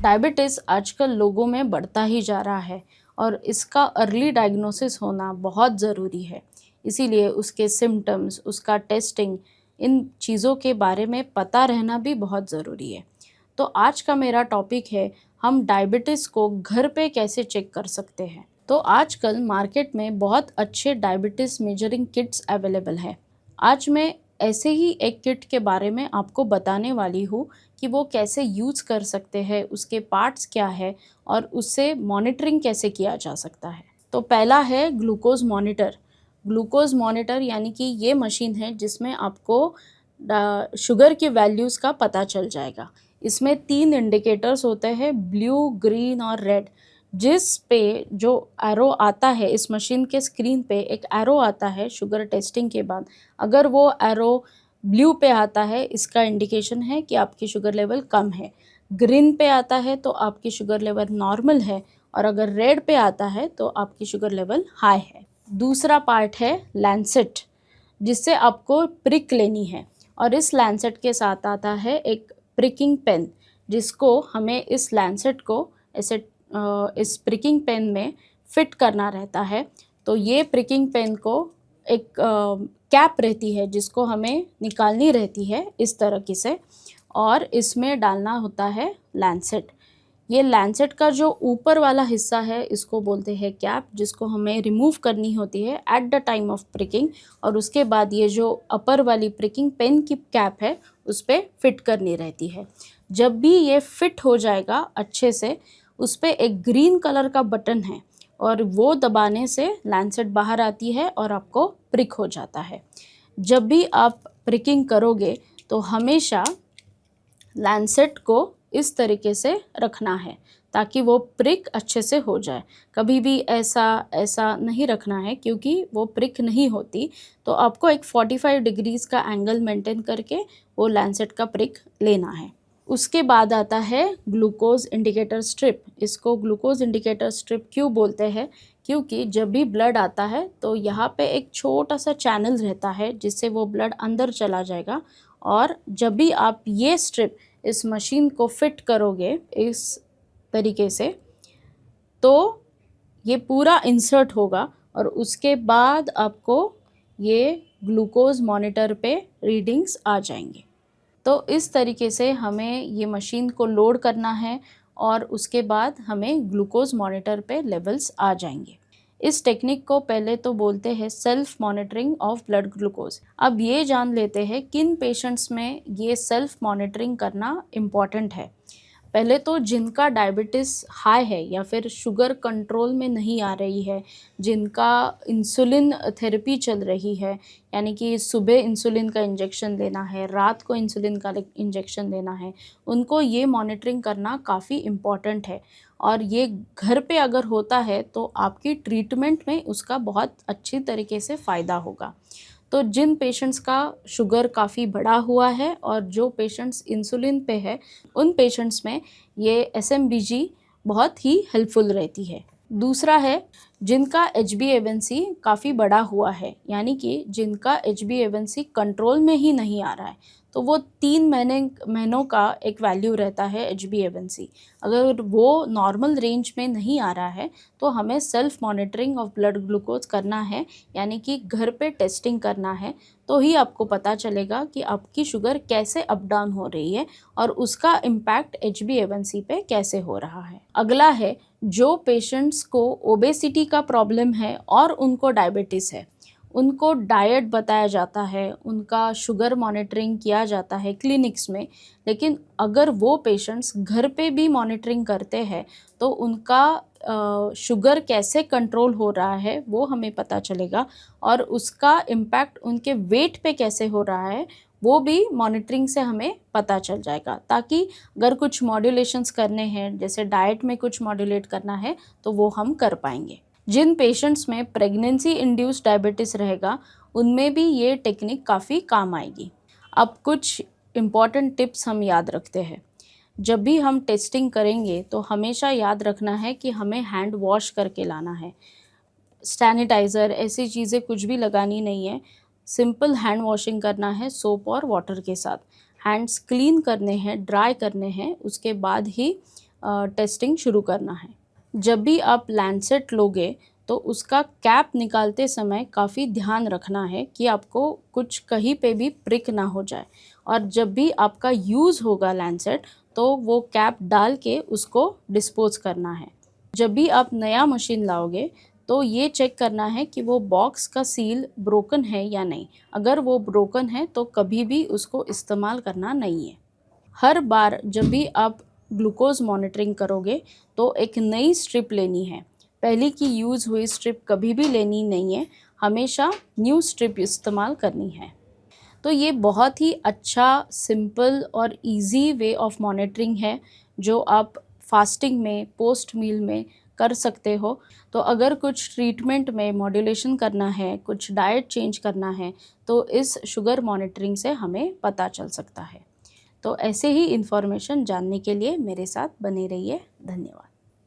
Diabetes आजकल लोगों में बढ़ता ही जा रहा है और इसका अर्ली डायग्नोसिस होना बहुत ज़रूरी है। इसीलिए उसके सिम्पटम्स, उसका टेस्टिंग, इन चीज़ों के बारे में पता रहना भी बहुत ज़रूरी है। तो आज का मेरा टॉपिक है, हम डायबिटीज़ को घर पे कैसे चेक कर सकते हैं। तो आजकल मार्केट में बहुत अच्छे डायबिटीज़ मेजरिंग किट्स अवेलेबल हैं। आज मैं ऐसे ही एक किट के बारे में आपको बताने वाली हूँ कि वो कैसे यूज़ कर सकते हैं, उसके पार्ट्स क्या है और उससे मॉनिटरिंग कैसे किया जा सकता है। तो पहला है ग्लूकोज़ मॉनिटर। ग्लूकोज़ मॉनिटर यानी कि ये मशीन है जिसमें आपको शुगर की वैल्यूज़ का पता चल जाएगा। इसमें 3 इंडिकेटर्स होते हैं, ब्लू, ग्रीन और रेड। जिस पे जो एरो आता है, इस मशीन के स्क्रीन पे एक एरो आता है शुगर टेस्टिंग के बाद। अगर वो एरो ब्लू पे आता है, इसका इंडिकेशन है कि आपकी शुगर लेवल कम है। ग्रीन पे आता है तो आपकी शुगर लेवल नॉर्मल है और अगर रेड पे आता है तो आपकी शुगर लेवल हाई है। दूसरा पार्ट है लैंसेट, जिससे आपको प्रिक लेनी है और इस लैंसेट के साथ आता है एक प्रिकिंग पेन, जिसको हमें इस लैंसेट को ऐसे इस प्रिकिंग पेन में फिट करना रहता है। तो ये प्रिकिंग पेन को एक कैप रहती है जिसको हमें निकालनी रहती है इस तरीके से और इसमें डालना होता है लैंसेट। ये लैंसेट का जो ऊपर वाला हिस्सा है इसको बोलते हैं कैप, जिसको हमें रिमूव करनी होती है at the time of pricking और उसके बाद ये जो अपर वाली प्रिकिंग पेन की कैप है उस पर फिट करनी रहती है। जब भी ये फिट हो जाएगा अच्छे से, उस पर एक ग्रीन कलर का बटन है और वो दबाने से लैंसेट बाहर आती है और आपको प्रिक हो जाता है। जब भी आप प्रिकिंग करोगे तो हमेशा लैंसेट को इस तरीके से रखना है ताकि वो प्रिक अच्छे से हो जाए। कभी भी ऐसा नहीं रखना है क्योंकि वो प्रिक नहीं होती। तो आपको एक 45 डिग्रीज़ का एंगल मेंटेन करके वो लैंसेट का प्रिक लेना है। उसके बाद आता है ग्लूकोज़ इंडिकेटर स्ट्रिप। इसको ग्लूकोज़ इंडिकेटर स्ट्रिप क्यों बोलते हैं? क्योंकि जब भी ब्लड आता है तो यहाँ पे एक छोटा सा चैनल रहता है जिससे वो ब्लड अंदर चला जाएगा और जब भी आप ये स्ट्रिप इस मशीन को फिट करोगे इस तरीके से, तो ये पूरा इंसर्ट होगा और उसके बाद आपको ये ग्लूकोज़ मॉनिटर पे रीडिंग्स आ जाएंगे। तो इस तरीके से हमें ये मशीन को लोड करना है और उसके बाद हमें ग्लूकोज़ मॉनिटर पे लेवल्स आ जाएंगे। इस टेक्निक को पहले तो बोलते हैं self monitoring of blood glucose. अब ये जान लेते हैं किन पेशेंट्स में ये सेल्फ मॉनिटरिंग करना इम्पॉर्टेंट है। पहले तो जिनका डायबिटीज़ हाई है या फिर शुगर कंट्रोल में नहीं आ रही है, जिनका इंसुलिन थेरेपी चल रही है, यानी कि सुबह इंसुलिन का इंजेक्शन लेना है, रात को इंसुलिन का इंजेक्शन लेना है, उनको ये मॉनिटरिंग करना काफ़ी इम्पॉर्टेंट है। और ये घर पे अगर होता है तो आपकी ट्रीटमेंट में उसका बहुत अच्छी तरीके से फ़ायदा होगा। तो जिन पेशेंट्स का शुगर काफ़ी बढ़ा हुआ है और जो पेशेंट्स इंसुलिन पे है, उन पेशेंट्स में ये एसएमबीजी बहुत ही हेल्पफुल रहती है। दूसरा है जिनका HbA1c काफ़ी बढ़ा हुआ है, यानी कि जिनका HbA1c कंट्रोल में ही नहीं आ रहा है, तो वो 3 महीनों का एक वैल्यू रहता है HbA1c। अगर वो नॉर्मल रेंज में नहीं आ रहा है तो हमें self monitoring of blood glucose करना है, यानी कि घर पे टेस्टिंग करना है। तो ही आपको पता चलेगा कि आपकी शुगर कैसे अप डाउन हो रही है और उसका इम्पैक्ट HbA1c पे कैसे हो रहा है। अगला है जो पेशेंट्स को ओबेसिटी का प्रॉब्लम है और उनको डायबिटीज़ है, उनको डाइट बताया जाता है, उनका शुगर मॉनिटरिंग किया जाता है क्लिनिक्स में। लेकिन अगर वो पेशेंट्स घर पे भी मॉनिटरिंग करते हैं तो उनका शुगर कैसे कंट्रोल हो रहा है वो हमें पता चलेगा और उसका इम्पैक्ट उनके वेट पे कैसे हो रहा है वो भी मॉनिटरिंग से हमें पता चल जाएगा। ताकि अगर कुछ मॉड्यूलेशंस करने हैं, जैसे डाइट में कुछ मॉड्यूलेट करना है, तो वो हम कर पाएंगे। जिन पेशेंट्स में प्रेगनेंसी इंड्यूस्ड डायबिटीज़ रहेगा उनमें भी ये टेक्निक काफ़ी काम आएगी। अब कुछ इम्पॉर्टेंट टिप्स हम याद रखते हैं। जब भी हम टेस्टिंग करेंगे तो हमेशा याद रखना है कि हमें हैंड वॉश करके लाना है। सैनिटाइज़र ऐसी चीज़ें कुछ भी लगानी नहीं है। सिंपल हैंड वॉशिंग करना है सोप और वाटर के साथ। हैंड्स क्लीन करने हैं, ड्राई करने हैं, उसके बाद ही टेस्टिंग शुरू करना है। जब भी आप लैंसेट लोगे तो उसका कैप निकालते समय काफ़ी ध्यान रखना है कि आपको कुछ कहीं पे भी प्रिक ना हो जाए, और जब भी आपका यूज़ होगा लैंसेट तो वो कैप डाल के उसको डिस्पोज करना है। जब भी आप नया मशीन लाओगे तो ये चेक करना है कि वो बॉक्स का सील ब्रोकन है या नहीं। अगर वो ब्रोकन है तो कभी भी उसको इस्तेमाल करना नहीं है। हर बार जब भी आप ग्लूकोज मॉनिटरिंग करोगे तो एक नई स्ट्रिप लेनी है। पहले की यूज़ हुई स्ट्रिप कभी भी लेनी नहीं है, हमेशा न्यू स्ट्रिप इस्तेमाल करनी है। तो ये बहुत ही अच्छा, सिंपल और इजी वे ऑफ मॉनिटरिंग है जो आप फास्टिंग में, पोस्ट मील में कर सकते हो। तो अगर कुछ ट्रीटमेंट में मॉड्यूलेशन करना है, कुछ डाइट चेंज करना है, तो इस शुगर मॉनिटरिंग से हमें पता चल सकता है। तो ऐसे ही इन्फॉर्मेशन जानने के लिए मेरे साथ बने रहिए। धन्यवाद।